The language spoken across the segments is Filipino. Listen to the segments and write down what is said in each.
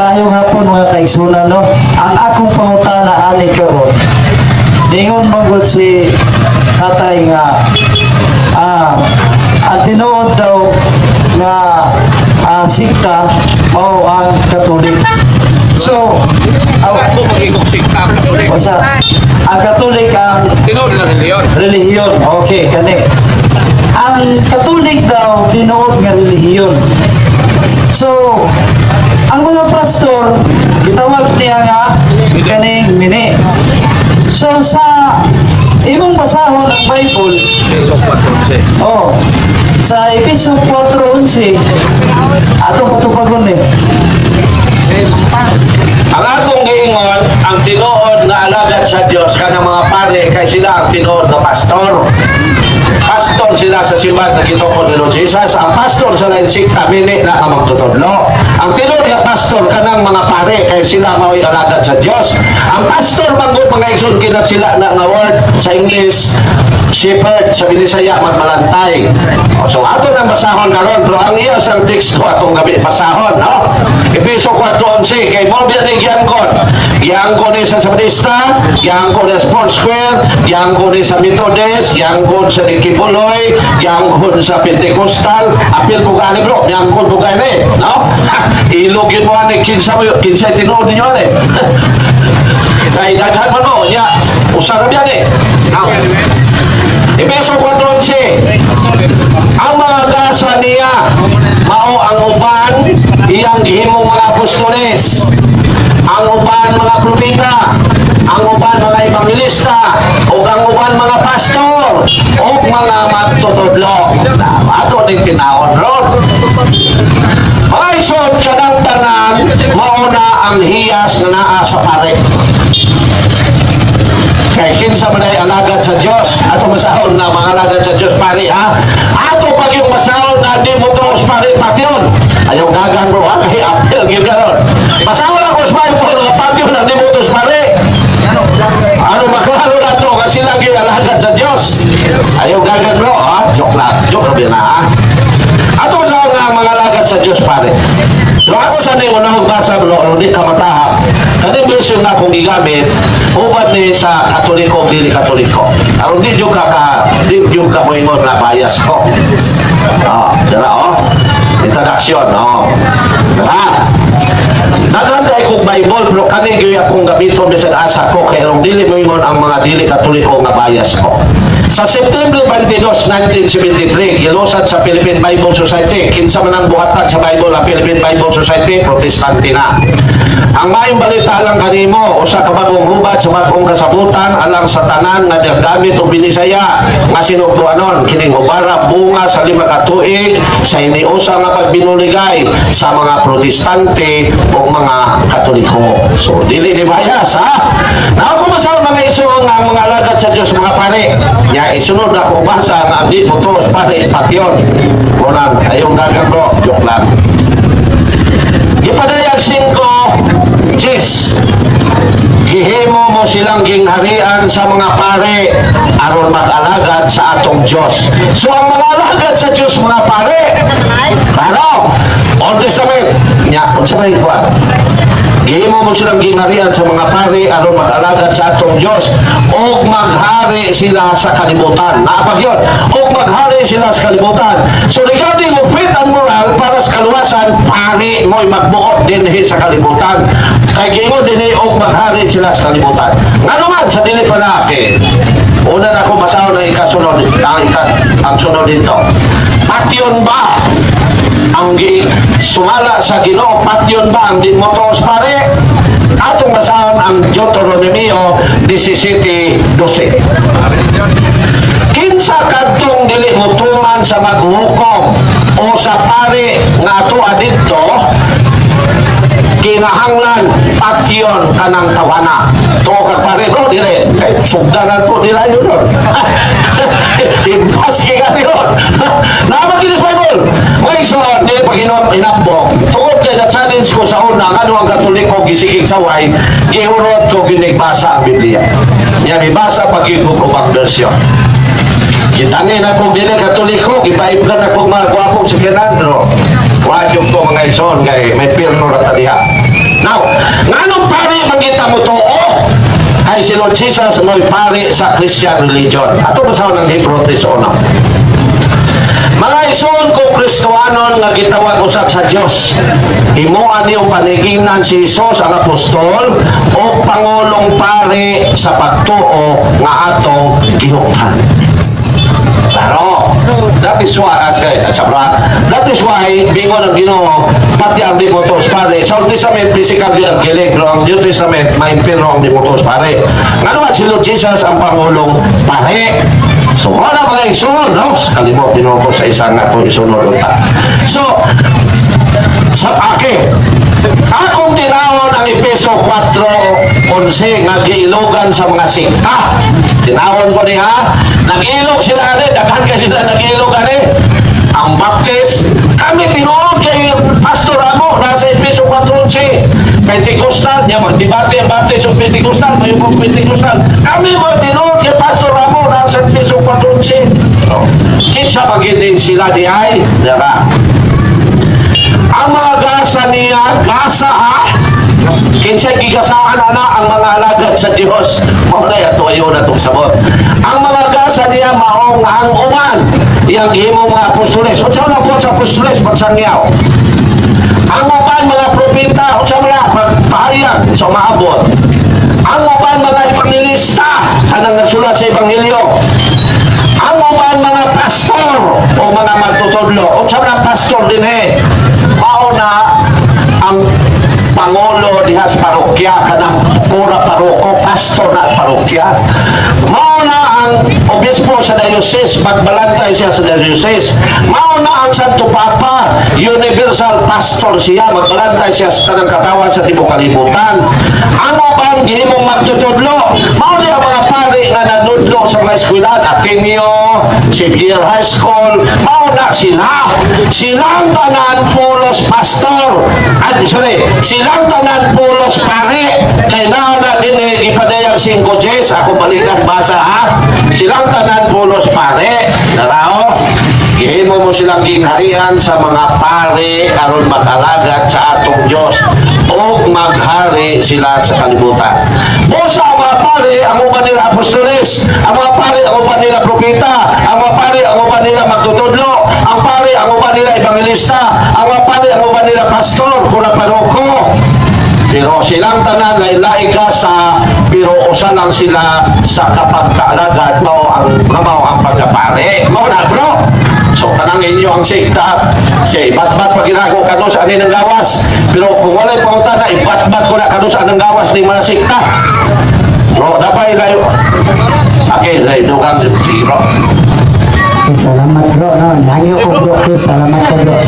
Ayong hapon mga kaigsunan, no? Ang akong pangutana ani karon. Ningon manggod si Tatay nga ang tinuod daw nga sikta o ang Katolik. So, Ako magiging sikta Katolik. ang Katolik ang Tinood na reliyon. relihiyon. Okay, kani. Ang Katolik daw tinuod nga relihiyon. So, ang mga pastor, gitawag niya nga kaning mini. So, sa imong basahon ng Bible, Eso 14. oh, sa Efeso 4:11, atong patupagon eh. Ang akong giingon, ang tinuod na alagad sa Dios kanang mga pare kay sila ang tinuod na pastor. Pastor sila sa simbahan na Ginoo ni Lord Jesus. Ang pastor sa lain sikta mini na ang magtutudlo. Ang tinuod na pastor kanang mga pare kay sila mao'y alagad sa Dios. Ang pastor manggod mga igsoon kinat sila na nga word sa English shepherd, sa Binisaya magmalantay. So ato nang basahon karon, pero ang iya sang teksto atong gabi basahon, no? Efeso 4:11 kay mo biya ni giangkon. Giangkon ni sa Sabadista, giangkon sa Sports Square, giangkon ni sa Methodist, giangkon sa Dikipuloy, giangkon sa Pentecostal, apil po gani bro, giangkon po gani, no? Ilog yun mo ani kinsa tinuod ninyo ani. Kay daghan man no, nya usara biya ni. Now, Efeso 4:11 ang mga gasa niya mao ang uban iyang gihimong mga apostoles, ang uban mga propeta, ang uban mga evangelista, ug ang uban mga pastor ug mga magtutudlo. Ato ning tinawon ron. Mga isod kanang tanan mao na ang hiyas na naa sa pare. Kay kinsa man ay alagad sa Dios, ato masahon na mga alagad sa Dios pare ha. Ato pag yung masahon na di mo to pare patyon. Ayaw gagan bro ha, kay apel gyud karon. Masahon ako sa Bible nga patyon na di mo to pare. Ano maklaro na to kasi lang gyud alagad sa Dios. Ayaw gagan bro ha, joke lang ha. Ato masahon nga mga alagad sa Dios pare. Pero ako sa nang unang basa bro, di ka matahap. Kaning version na akong gigamit, ubad ni sa Katoliko, dili Katoliko. Aron di jud ka mo ingon na bias ko. Dala introduction, Dala. Daghan kay kong Bible, pero kani gyud akong gamiton bisan asa ko kay aron dili mo ingon ang mga dili Katoliko nga bias ko. Sa September 22, 1973, gilusad sa Philippine Bible Society. Kinsa man ang buhatan sa Bible ang Philippine Bible Society, protestante na. Ang maayong balita lang kanimo, usa ka bagong hubad sa bagong kasabutan alang sa tanan nga gamit o Binisaya nga sinugtuanon kining hubara bunga sa 5 ka tuig sa iniusa nga pagbinuligay sa mga protestante o mga Katoliko. So dili ni bias ha. Now kung masaw mga iso nga mga alagad sa Dios mga pare, nya isunod ako basa nga di mo to pare patyon. Kunan ayong dagan bro, joke lang. Ipadayag 5, Jis. Gihimo mo silang gingharian sa mga pare aron mag-alagad sa atong Diyos. So ang mga alagad sa Diyos mga pare, ano? Old Testament, nya, sa may kuwan. Gihimo mo silang gingharian sa mga pare aron mag-alagad sa atong Diyos o maghari sila sa kalibutan. Naapag yun? O maghari sila sa kalibutan. So regarding mo faith and moral para sa kaluwasan, pare mo'y magbuot din sa kalibutan. Kaya gihimo din o maghari sila sa kalibutan. Nga naman sa dili panake, una na akong basahon na ikasunod, ang sunod dito. Patyon ba ang sumala sa Ginoo, patyon ba ang dimotos pare? Atong basahon ang Deuteronomio 17:12. Kinsa kadtong dili mutuman sa maghukom o sa pare nga ato adito, kinahanglan patyon kanang tawana. To kag pare bro dire kay sugdanan po nila yun. Ibas kay kanyon. Namaginis Bible. May so dili pa inabok. Tungod kay na challenge ko sa una ngano ang Katoliko gisigig saway, giurot ko ginigbasa ang Biblia. Nya mibasa pag ko bang version. Kitangin ako dili Katoliko, gipaiblan ako mga gwapong si Fernando. Wa jud ko mga ison kay may pirno ra ta diha. mo to, kay si Lord Jesus mo'y pari sa Christian religion. Ato basahon ng Hebrew 3:1. Mga igsoon ko Kristohanon nga gitawag usab sa Dios. Himuan niyong paniginan si Jesus ang apostol o pangulong pari sa pagtuo nga atong gihuptan. Claro. That is why, that is why, bingon ang Ginoo, pati ang Dimotos pare. Sa Old Testament, physical yun ang kilig, pero ang New Testament, may impero ang Dimotos pare. Nga naman si Lord Jesus ang pangulong pare. So, wala mga isunod, no? Kalimot, tinuko sa isang nga po isunod. So, sa akin, akong tinawon ang Efeso 4:11 nga giilogan sa mga sikta. Tinawon ko niya, nag-ilog sila rin, daghan ka sila nag-ilog rin. Ang baptist, kami tinuod kay Pastor Amo, nasa Efeso 4:11. Pentecostal, niya magdibate ang baptist o Pentecostal, may mga Pentecostal. Kami tinuod kay Pastor Amo, nasa Efeso 4:11. Kinsa magiging sila di ay, dara. Ang mga gasa niya, gasa ha, kinsay gigasahan ang mga alagad sa Dios. Muna ito ayo na itong sabot. Ang mga gasa niya maong ang uman, iyang himong mga apostoles. O siya na po sa apostoles pagsangyaw. Ang uman mga propeta, o siya na pagpahayag sa maabot. Ang uman mga evangelista, anang nagsulat sa ebanghelyo. Ang uman mga pastor o mga magtutudlo, o siya na pastor din mauna ang pangulo diha sa parokya kanang pura paroko, pastor na parokya. Mauna ang obispo sa diocese, pagbalantay siya sa diocese. Mauna ang Santo Papa, universal pastor siya, magbalantay siya sa tanang katawan sa tibok kalibutan. Ang ubang gihimong magtutudlo, mauna ang mga pari nga nanudlo sa mga eskwelahan, Ateneo, Xavier High School, mauna sila. Silang tanan pulos pastor. Silang tanan pulos pare. Kailangan na din ipadayang 5 Gs. Ako balikan basa ha. Silang tanan pulos pare. Narao, gihimo mo silang gingharian sa mga pare aron mag-alagad sa atong Dios o maghari sila sa kalibutan. O sa mga pare, ang uban nila apostoles, ang mga pare, ang uban nila propeta, ang mga pare, ang uban nila magtutudlo, ang pare, ang uban nila evangelista, ang mga pare, ang uban nila pastor, kuna paroko. Pero silang tanan lain-lain sa pero usa lang sila sa kapagkaalagad mao ang pagkapare. Mao na bro. So kanang inyo ang sikta. Say bat-bat pag ginako kanus ani ng gawas. Pero kung walay pangutana ibat-bat ko na kanus anong gawas ni mga sikta. Bro, dapat layo. Okay, layo dugang bro. Salamat bro, no? Nangyo ko bro, salamat ko bro.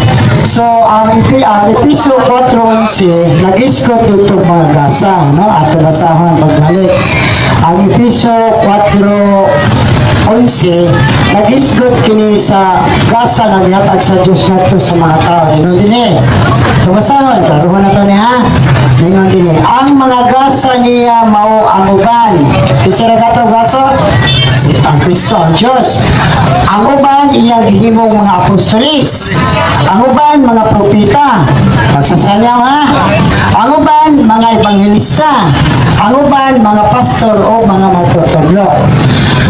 So, ang episode 4:11, nag-iskot dito mga gasa, no? At basahon pagbalik. Ang episode 4:11, nag-iskot kini sa gasa na gihatag sa Diyos nato sa mga tao. Ningon din so, basahon, karuhan na to niya. Ningon din ang mga gasa niya mao ang uban. Isa na kato gasa? Ang Kristo, ang Diyos. Ang uban, iyang gihimong mga apostolis. Ang uban, mga propeta. Magsasanyaw ha. Ang uban, mga evangelista. Ang uban, mga pastor o mga magtutudlo.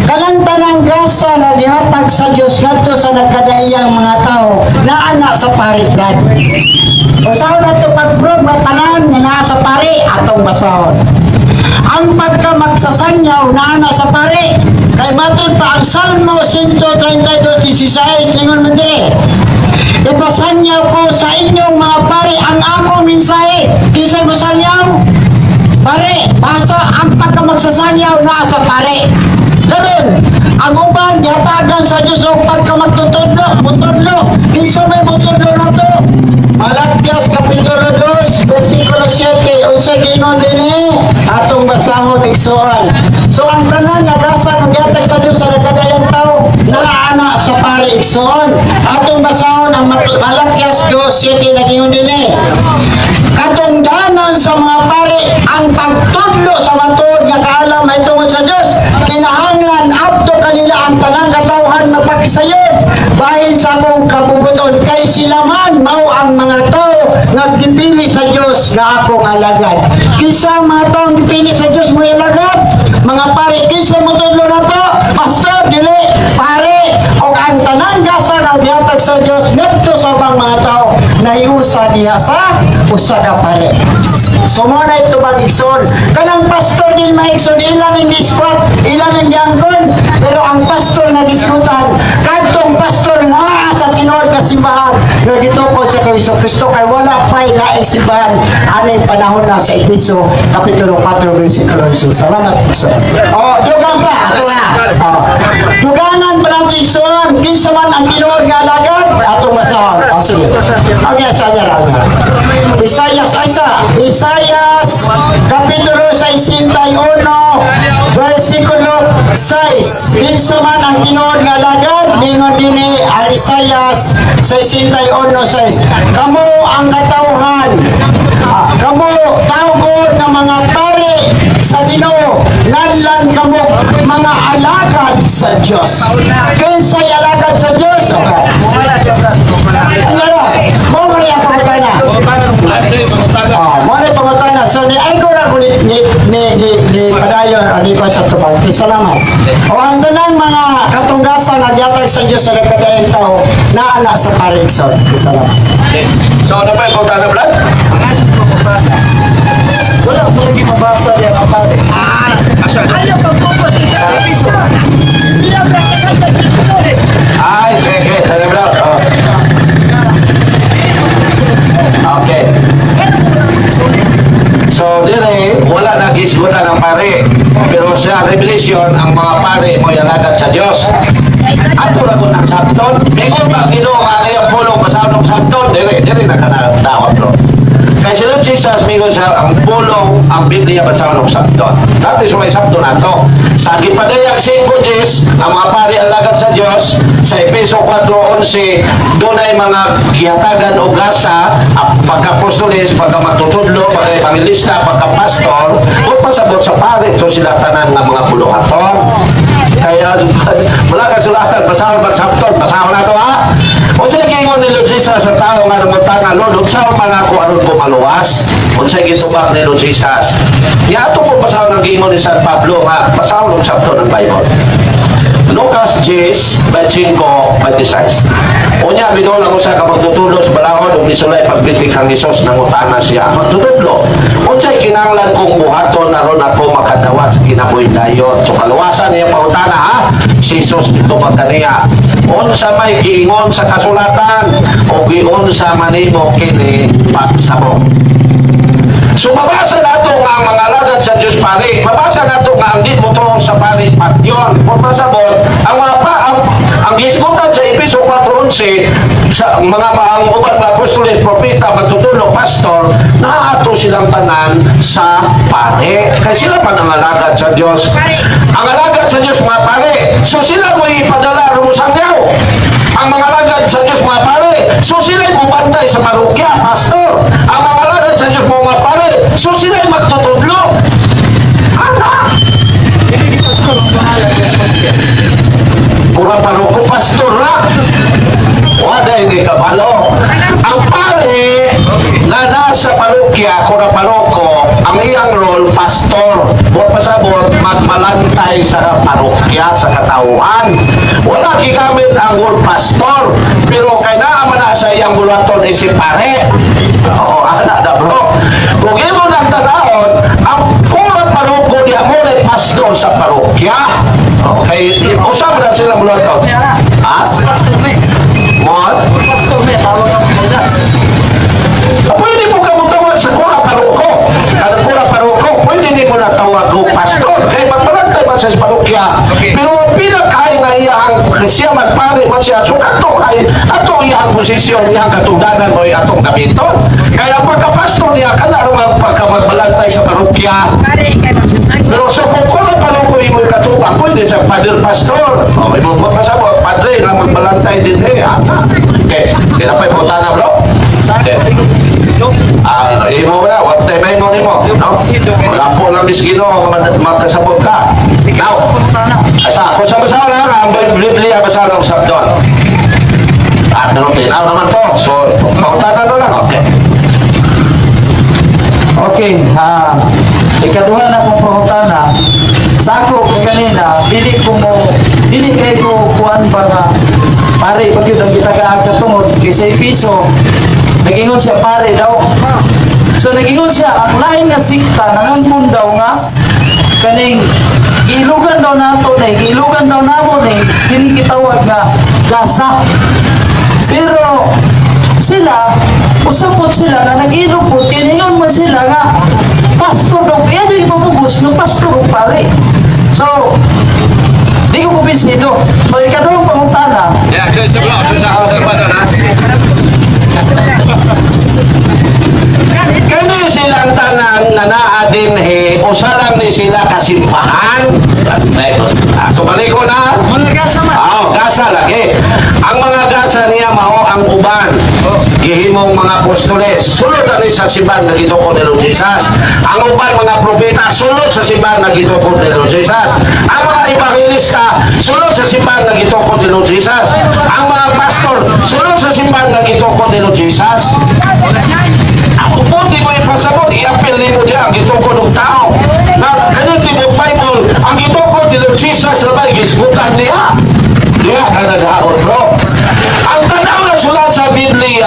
Kalantanang gasa na dihatag sa Diyos nato sa nagkadaiyang mga tao na anak sa paritlan. O saan nato pag-prove matanan na nasa pari atong basahon. Ang pagkamagsasanyaw na ana sa pari kay matod pa ang Salmo 132:16 ingon man dire. Ipasanyaw ko sa inyong mga pari ang akong mensahe. Kinsa mo sanyaw? Pare, basta ang pagkamagsasanyaw na sa pare. Karon, ang uban gihatagan sa Dios og pagkamagtutudlo, mutudlo. Kinsa may mutudlo nato? Malakyas Kapitulo 2, versikulo 7, unsa gingon dinhi atong basahon igsoon. So ang tanan nga gasa ng gihatag sa Dios sa nagkadayang tao nalaana sa pare igsoon. Atong basahon ang Malakyas 2:7 nagingon dinhi. Katungdanan sa mga pare ang pagtudlo sa matuod nga kaalam ay tungod sa Dios. Kinahanglan adto kanila ang tanang katawhan mapakisayon bahin sa akong kabubuton kay sila man mao ang mga tao nga gipili sa Dios nga akong alagad. Kisa mga tao gipili sa Dios mo alagad, mga pare, kinsa mo tudlo na to? Pastor, dili, pare, o ang tanang gasa na dihatag sa Dios ngadto sa ubang mga tao na iusa niya sa usa ka pare. So mo na ito mag-igsoon. Kanang pastor din maigsoon, ilan ang giskwat, ilan ang giangkon, pero ang pastor na giskutan, kadtong pastor nga sa tinuod nga simbahan, nga gitukod sa Kristo Kristo kay wala pa'y laing simbahan, anay panahon na sa Efeso, Kapitulo 4, versikulo 11. Salamat, igsoon. Dugang pa, ato na. Dugangan pa ng igsoon, kinsa man ang tinuod nga alagad, atong masahon. Sige. Okay, saya lang. Isayas, Kapitulo 61, versikulo 6. Kinsa man ang tinuod nga alagad, ningon dinhi ang Isayas 61:6. Kamo ang katawhan, kamo tawgon ng mga pare sa Ginoo, nganlan kamo mga alagad sa Dios. Kinsay alagad sa Dios? Mo man ang pagkana. Mo na pagkana. So ni ay ko ra kulit ni padayon ani pa sa tubag. Salamat. O ang tanang mga katunggasan nga gihatag sa Dios sa nagkadaayang tao na ana sa parigson. Salamat. So, ano pa yung punta na vlog? Wala mo lagi mabasa diya kapare. Ayaw pagpupos sa service. Ay, sige, sige, vlog. Okay. So, dire, wala nag-isgutan ng pare. Pero sa Revelation, ang mga pare mo alagad sa Diyos. Ato na kung ang sabton. Mingon ba, Ginoo nga kayang pulong pasawag ng sabton? Dire nakatawag bro. Kaya si Lord Jesus, mingon sa ang pulong, ang Biblia pasawag ng sabton. Dati sa may sabton na to. Sa gipadayag Jis, ang mga pare alagad sa Diyos, sa Efeso 4:11, doon ay mga kihatagan o gasa, pagka-apostoles, pagka-matutudlo, pagka-evangelista, pagka-pastor, o pasabot sa pare, ito sila tanan ng mga puluhaton. Kaya, wala ka sulatan, pasahon magsabton, pasahon na to ha. O siya gingon ni Lord Jesus sa tao nga namuntanan, Lord, ugsahon man ako, aron ko maluwas. O siya gitubak ni Lord Jesus. Kaya ito po pasahon ng gingon ni San Pablo nga, pasahon ng sabton ng Bible. Lucas 10:25. Unya binola mo sa kapagtutudlo sa balahon ug misulay pagbitik kang Hesus nangutana siya. Magtutudlo. Unsay kinahanglan kong buhaton aron ako makadawat sa kinabuhi dayon. So kaluwasan niya pangutana ha. Si Hesus mitubag kaniya. Unsa may giingon sa kasulatan o giunsa manimo kini pagsabot. So mabasa nato nga ang mga alagad sa Diyos pare. Mabasa nato nga ang di mo to sa pare patyon. Kung masabot, ang mga ang gisgutan sa Efeso 4:11 sa mga ang uban na apostoles, propeta, magtutulog, pastor, naato silang tanan sa pare. Kaya sila man ang alagad sa Diyos. Ang alagad sa Diyos mga pare. So sila mo ipadala ro sa Diyaw. Ang mga alagad sa Diyos mga pare. So sila bumantay sa parokya, pastor. Ang mga alagad sa Diyos mga pare. So sila'y magtutudlo. Anak! Hindi pastor ang bahala sa pagkaya. Kurang paroko, pastor na. Wala hindi kabalo. Ang pare na nasa parokya, kurang paroko, ang iyang role, pastor. Buat pasabot, magmalantay sa parokya, sa katauhan. Wala gigamit ang word pastor. Pero kailangan na sa iyang bulaton ay si pare. Oo, anak na bro. Kung imo ng tanahon, ang kurang paroko niya mo na pastor sa parokya. Okay, usap na sila mula ito. Ha? Pastor me. Mon? Pastor me, tawag ang mga. Pwede mo ka tawag sa kurang paroko. Ang kurang paroko, pwede hindi mo na tawag o pastor. Kaya magparantay man sa parokya. Pero pinakain na iyang siya magpare man siya. So atong iyang posisyon, iyang katungdanan mo atong gamiton. Kaya pagka-pastor niya, kanaro ang pagka-magbalantay sa parokya. Pero sa kung kurang paroko mo katubang, pwede sa padre pastor. O, may mga pasabot, padre na magbalantay din eh. Okay, kaya pa yung na bro? Okay. Imo na, what time ay mo ni mo? No? Wala po lang misgino, magkasabot ka. Now, Asa, kung sa basaw na, ang Biblia basaw ng sabdon. Pero tinaw naman to. So, pautanan na lang. Okay. Okay, ikaduha na kong pangutana. Sa ako, kanina, dili kayo ko kuhan ba nga, pare, pag yun ang gitagaag na tungod, kay sa piso, nagingon siya pare daw. So, nagingon siya, ang lain nga sikta, nangangun daw nga, kaning, ilugan daw nato na, ilugan daw namo na, kinikitawag nga, gasa. Pero, sila, usapot sila na nag-ilog po, kiningon mo sila nga, pastor daw, kaya yung ipapugos ng pastor o pare. So, di ko kumbinsido. So, ikadawang pangutana, Ya, sa kani silang tanan na naa din usa lang ni sila kasimbahan. Tumali ko na. Gasa lagi. Ang mga gasa niya mao ang uban. Gihimong mga apostoles. Sulod na ni sa simbahan na gitukod ni Lord Jesus. Ang uban mga propeta sulod sa simbahan na gitukod ni Lord Jesus. Ang mga evangelista sulod sa simbahan na gitukod ni Lord Jesus. Ang mga pastor sulod sa simbahan na gitukod ni Lord Jesus. Ako po, di mo ipasabot, i-apel ni mo diya ang gitukod ng tao. Na kanil ni mo Bible, ang gitukod ni Lord Jesus na ba, gisbutan niya. Diya ka nag-haon, bro. Ang tanang na sulat sa Biblia,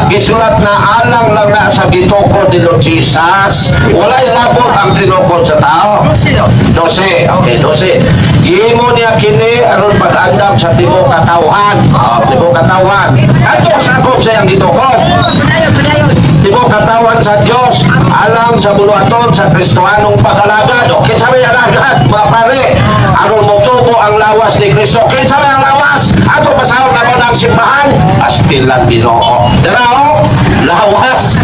gisulat na alang lang na sa gitukod ni Lord Jesus. Wala'y labot ang tinukod sa tao. 12. Okay, 12. Imo niya kini aron pag-andam sa tibok katawhan. Tibok katawhan. Ato sakop sa iyang gitukod. Tibok katawan sa Diyos, alang sa buluaton sa Kristohanong pag-alagad. O kinsa may alagad, mga pare, aron motubo ang lawas ni Kristo. Kinsa may ang lawas? Ato pasahon naman ang simbahan, astilan Ginoo. Darao, lawas.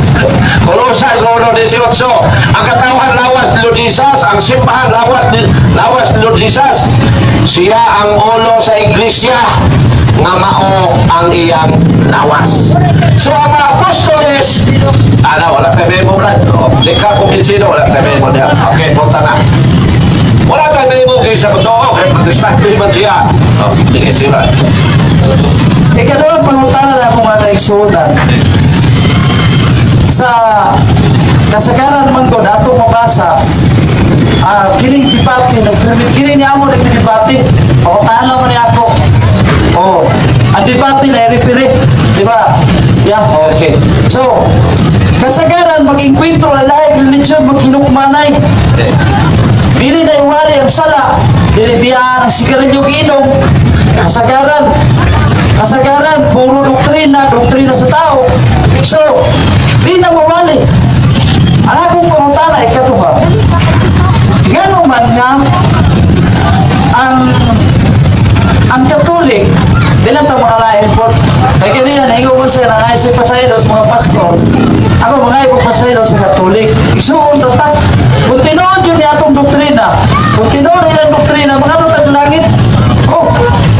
Kolosas 1:18. Ang katawan lawas ni Lord Jesus, ang simbahan lawas ni Lord Jesus. Siya ang ulo sa iglesia, nga mao ang iyang lawas. So ang mga apostoles, wala tayo memo, Brad. Di ka kuminsino, wala tayo memo niya. Okay, punta na. Wala tayo memo kayo sa mundo. Okay, mag-distractive man siya. Sige, sila. ikadawang pangutana na akong mga naigsunan. Sa kasagaran man ko, na itong mabasa, kining debate, kining niya mo nagdibate, pangutana mo niya ako. Ang debate na i-referee, di ba? Yeah, okay. So, kasagaran, mag-inkwentro na lahat, religion, magkinukmanay. Dili na iwari ang sala, dili diyan ang sigarilyo inom. Kasagaran, puro doktrina sa tao. So, di na mawali. Ang akong pangutana, ikaduha. Gano'n man nga, ang Katolik, bilang ito mga lain po, kaya ganyan, naingo ko siya na naisip pasayros, mga pastor, ako mga ibang pasayros sa Katolik, isuon tatak, kung tinoon yun niya itong doktrina, kung tinoon nilang doktrina, mga tutag langit,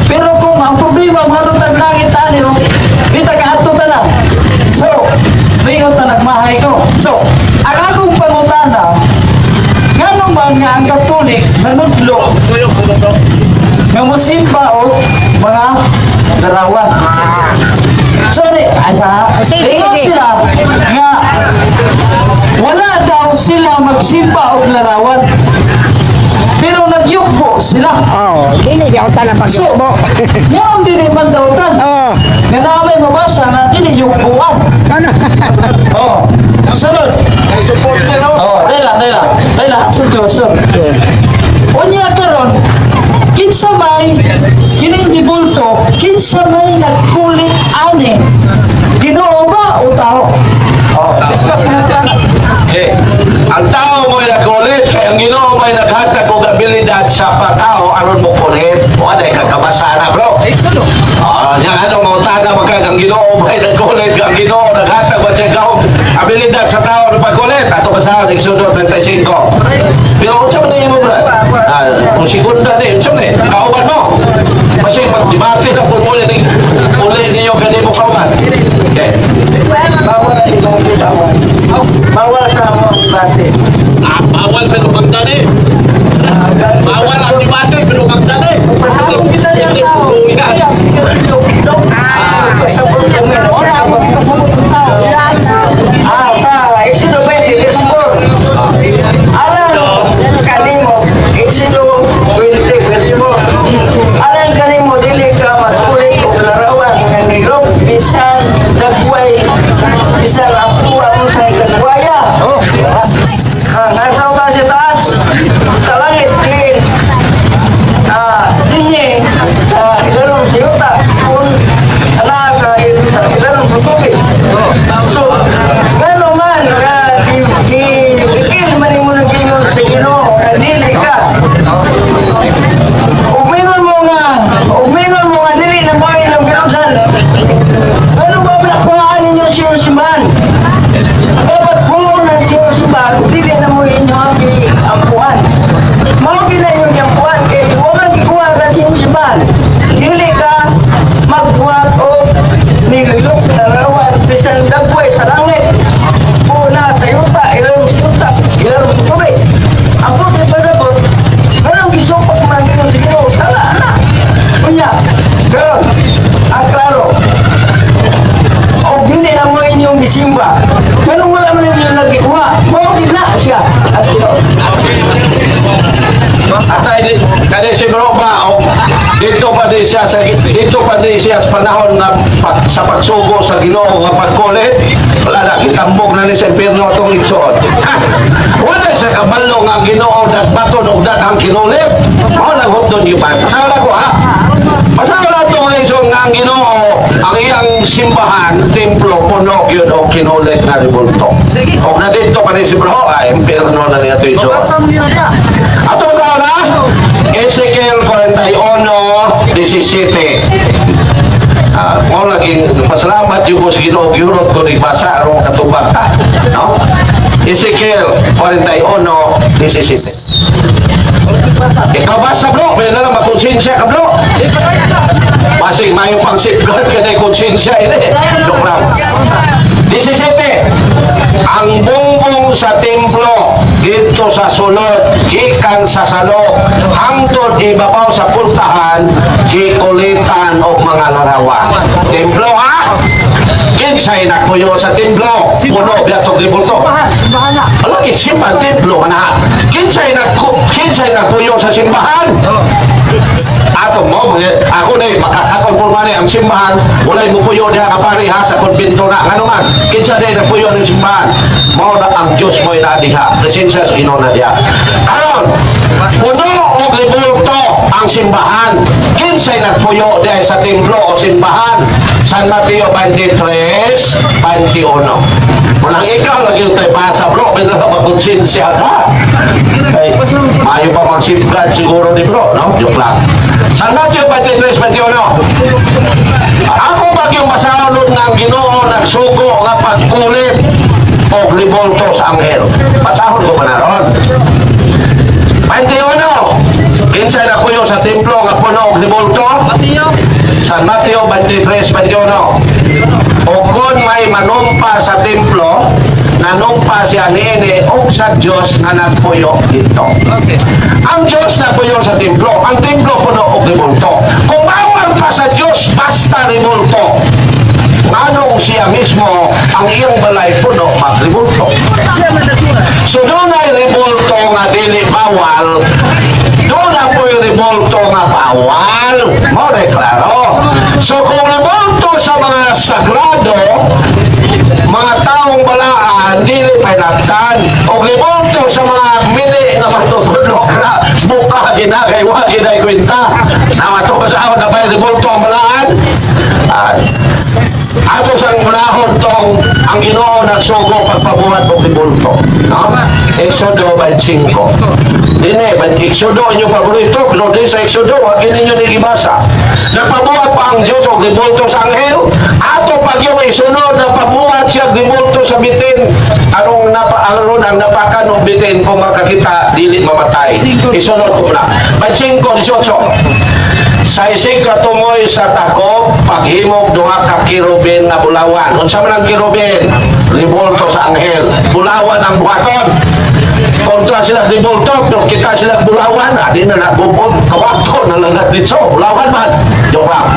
pero kung ang problema, mga tutag langit, di taga-ato ka lang. So, mayroon na nagmahay ko. So, ang akong pangutana, gano'n man nga ang Katolik, nanudlo, nga musimba o mga larawan. So, tingnan sila nga wala daw sila magsimba o larawan. Pero nagyukbo sila. Dili di ako tanang So, pagyukbo. yan din man daw tan. Nga namin mabasa na diniyukbuan. Sunod. Dahil sunod. Unya karon, kinsa may kining gibulto, kinsa may nagkulit ani, Ginoo ba o tao? Ang tao mo'y nakulit, ang Ginoo mo'y naghatag og abilidad sa patao aron mo kulit. Wala kagabasa na, bro. Yang mga taga ang Ginoo mo'y nagkulit, ang Ginoo naghatag ba siya kaong abilidad sa tao aron pagkulit. Ato basahan ng Exodus 35. Pero unsa man nimo, bro? Kung segunda ni, unsa man ni? Kauban mo. Kasi mag-debate na po muli ninyo kanimo kauban. Okay. Bawal sa mga debate. Bawal pero pagdani. Sa Exodo 20, verse 4. Alam kanimo, Exodo 20, verse 4. Alam kanimo, dili ka matuloy o larawan ng nilog, bisan dagway, bisan ang pura mo sa ikagwaya. Nasa utas sa taas, sa langit, dinye, sa ilalong siyota, kung sa ilalong sa tubig. So, gano'n man, ikil man mo ng Ginoo sa Ginoo, dili ka. Umingon mo nga, dili na mo ay ng Ginoo. Ano ba nakuhaan ninyo siya simbahan? Dapat po na siya simbahan, dili na mo inyong ampuhan. Maugi na yung ampuhan, kaya walang gikuha na siya simbahan. Dili ka magbuhat o nilulok na rawan, bisan dagway sa langit. Una sa yuta, ilalong sa yuta, ilalong sa tubig. Ang puti pa sa bot, ganang gisupok man Ginoo sa Ginoo, sala na. Kunya, girl, ang klaro. O dili na mo inyong gisimba. Ganun wala man inyong nagikuha. Maugi na siya at Ginoo. Atay kani si bro ba dito pa di siya sa panahon na sa pagsugo sa Ginoo nga pagkulit wala na kitambog na ni sa impierno atong ligsoon. Wala sa kabalo nga Ginoo nagbaton og daghang kinulit. Mao naghupton gyud pa. Pasawala ko ha. Pasawala to nga isong nga ang Ginoo ang iyang simbahan templo puno gyud og kinulit na ribulto. Og na dito pa ni si bro impierno na niya to iso. Ato sa na Ezekiel 41:17. Mo laging pasalamat yung sa Ginoo gyurot ko ni basa arong katubag ta, no? Ezekiel 41:17. Ikaw basa bro, may na lang makonsensya ka bro. Masig mayo pang safeguard ka na konsensya ini. Joke lang. 17. Ang bumbong sa templo dito sa sulod gikan sa salok hangtod ibabaw sa pultahan gikulitan og mga larawan. Templo ha? Kinsay nagpuyo sa templo? Puno biatog libulto. Alagi simbahan templo na. Kinsay nagpuyo sa simbahan? Ato mo, ako na makakakonforma na ang simbahan, walay mo puyo diha ka pare ha sa konbento na. Ano man, kinsa na nagpuyo ng simbahan? Mao na ang Diyos mo'y nadiha. Presensya sa Ginoo na diha. Karon, puno o libulto ang simbahan. Kinsay nagpuyo diha sa templo o simbahan? San Mateo 23:21. Walang ikaw lagi tayo basa bro, may nakapagkonsensya ka. Ay, ayaw pa mag-safeguard siguro ni bro, no? Joke lang. San Mateo 23:21. Ako bagyong masalod ng Ginoo nagsugo nga pagkulit o libulto sa anghel. Pasahod ko ba na ron? 21. Kinsay na kuyo sa templo nga puno og libulto? San Mateo 23:21. O kung may manumpa sa templo, nanumpa siya niini o sa Diyos na nagpuyo dito. Ang Diyos nagpuyo sa templo, ang templo puno og libulto. Kung bawal pa sa Diyos, basta libulto. Anong siya mismo ang iyong balay puno magribulto. So doon ay ribulto nga dili bawal, doon na po yung ribulto nga bawal. Mo klaro. So kung ribulto sa mga sagrado, mga taong balaan, dili pinagtan. O ribulto sa mga mili na matutulog na buka ginagay, wag ginay kwenta. Sama to sa na ba ribulto ang balaan? Ato sang unahon tong ang Ginoo nagsugo pagpabuhat og libulto. No? Exodo 25. Dine, Exodo inyong paborito, pero di sa Exodo, wag ninyo nagibasa. Nagpabuhat pa ang Diyos og libulto sa anghel. Ato pag yung isunod na pabuhat siya libulto sa bitin. Anong ang napakan ng bitin kung makakita dili mamatay. Isunod ko na. 25:18. Sa isig katungoy sa takop, paghimog duha ka kirubin na bulawan. Unsa man ang kirubin? Libulto sa anghel. Bulawan ang buhaton. Kung kontra sila di Bulto, pero kita sila Bulawan, adi na nagubod, kawato na lang dito, Bulawan man. Joke lang.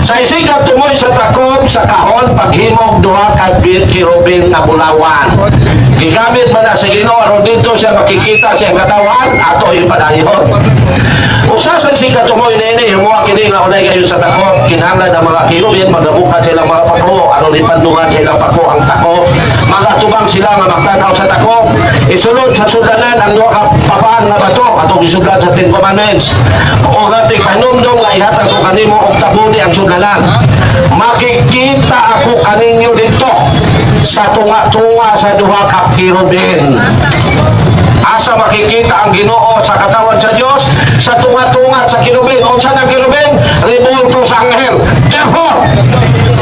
Sa isikap tumoy sa takob, sa kahon, paghimog, duha ka kirubin na Bulawan. Gigamit man na sa Ginoo, aron dito siya makikita sa katawan, ato yung padayon. Usa sa sikat tumoy nene, humuha kini nga unay kayo sa takob, kinahanglan ng mga kirubin, magabukan sila mga pako, aron ipandungan sila pako ang tako, magatubang sila nga magtanaw sa tako, isulod sa sudanan ang duha ka papaan nga bato, atong isugdan sa Ten Commandments. O nating panumdum nga ihatag ko kanimo og tabuni ang sudanan. Makikita ako kaninyo dito sa tunga-tunga sa duha ka kirubin. Asa makikita ang Ginoo sa katawan sa Dios sa tunga-tunga sa kirubin. Unsa ang kirubin? Ribulto sa anghel. Therefore,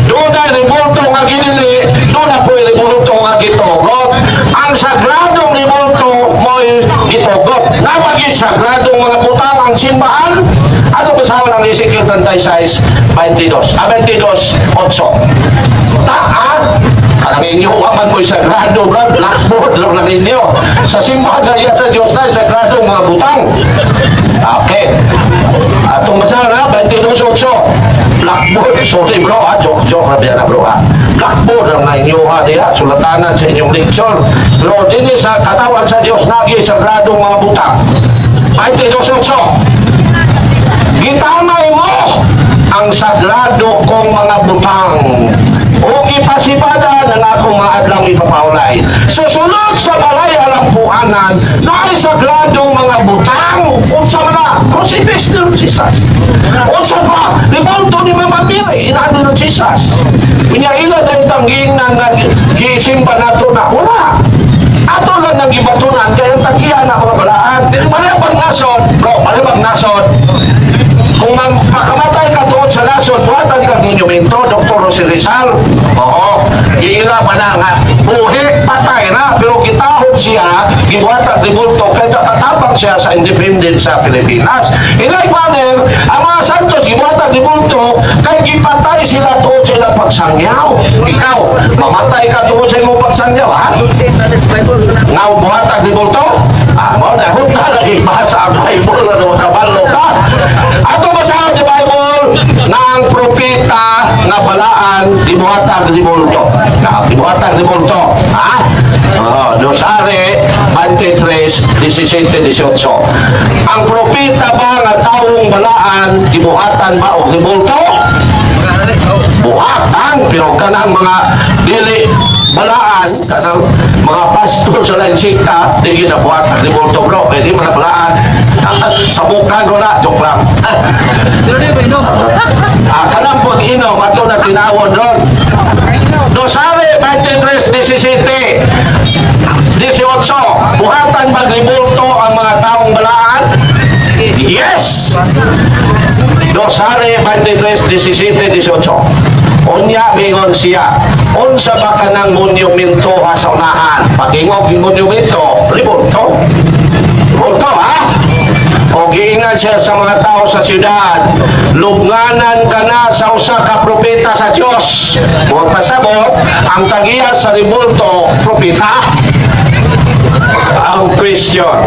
doon ay ribulto nga ginili, doon na po ribulto nga gitugot. Ang sagradong ribulto mo'y gitugot. Namagi sagradong mga butang ang simbahan. Ano basahan ang Ezekiel 36, 22:8. Taan, kanang inyo man mo'y sagrado, blackboard lang ng inyo. Sa simbahan kaya sa Diyos na, sagrado mga butang. Okay. Atong basahan na, 22:8. Blackboard, sorry bro ha, joke na biya na bro ha. Blackboard lang na inyo ha, diya, sulatanan sa inyong lecture. Pero din sa katawan sa Diyos, nagi sagrado mga butang. 22:8. Gitamay mo ang sagrado kong mga butang o ipasipada ng akong mga adlang ipapaulay. Susunod sa balay alampuanan na ay sagradong mga butang. Unsa man na? Crucifix ni Jesus. Unsa pa? Ribulto ni Mama Mary. Inaano ni Jesus. Minya ila dahil tangging na nag-isimba na ito na wala. Ato lang nang gibatunan kaya ang tagihan na mga balaan. Malabang nasod, bro, malabang nasod. Kung makamatay ka doon sa nasod, buhatan ka monumento, Dr. Jose Rizal. Oo. Iila pa na nga. Buhi, patay na. Pero kitahog siya, gibuhatan ribulto, kaya nakatabang siya sa independence sa Pilipinas. In like manner, ang mga santos, gibuhatan ribulto, kaya gipatay sila doon sa ilang pagsangyaw. Ikaw, mamatay ka doon sa ilang pagsangyaw, ha? Nga buhatan ribulto? Mo na, huwag na lagi basa ang Bible na naman kabalo ka. Ato basahan sa Bible na ang propeta nga balaan dibuhatag ribulto. Dibuhatag ribulto. Ha? Dosare 23, 17, 18. Ang propeta ba nga taong balaan dibuhatan ba o ribulto? Buhatan, pero kanang mga dili balaan, kanang mga pastor sa lansikta, di ginabuhat ang ribulto bro, pwede mo na balaan. Sabukan ko na, joke lang. Kanang pag-inaw, mato na tinawon ron. Dosare 23, 17, 18, buhatan ba ribulto ang mga taong balaan? Yes! Dosare 23, 17, 18. Unya mingon siya, unsa ba ka ng monumento ha sa unahan? Pag-ingog yung monumento, ribulto. Ribulto ha? O giingan siya sa mga tao sa siyudad, lubnganan ka na sa usa ka propeta sa Diyos. Huwag pasabot, ang tagiya sa ribulto, propeta, ang Christian.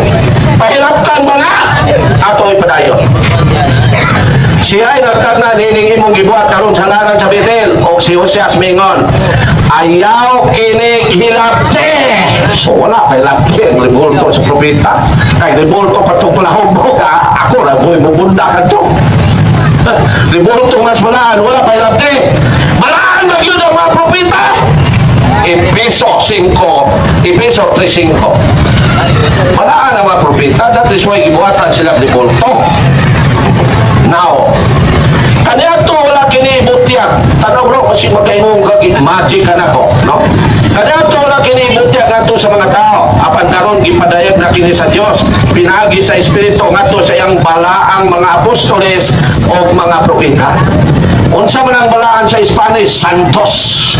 Pahilapkan mo na, ato'y padayon. Siya ay nagtagna nining imong gibuhat karon sa laran sa Bethel o si Hoseas mingon, ayaw kini hilapte. So wala pa hilapte ang ribulto sa propeta. Kay ribulto patong palahog ka, ako ra boy mubunda ka to. Ribulto mas balaan, wala pa hilapte. Balaan na yun ang mga propeta. Epeso 5, Epeso 3:5. Balaan ang mga propeta, that is why gibuhatan sila ribulto. Now, kaniya to wala kiniibot yan. Tanaw bro, kasi magkaimong magic ka na ko, no? Kaniya to wala kiniibot yan nga to sa mga tao. Apan karon gipadayag na kini sa Diyos. Pinagi sa Espiritu nga to sa iyang balaang mga apostoles o mga propeta. Unsa man ang balaan sa Spanish? Santos.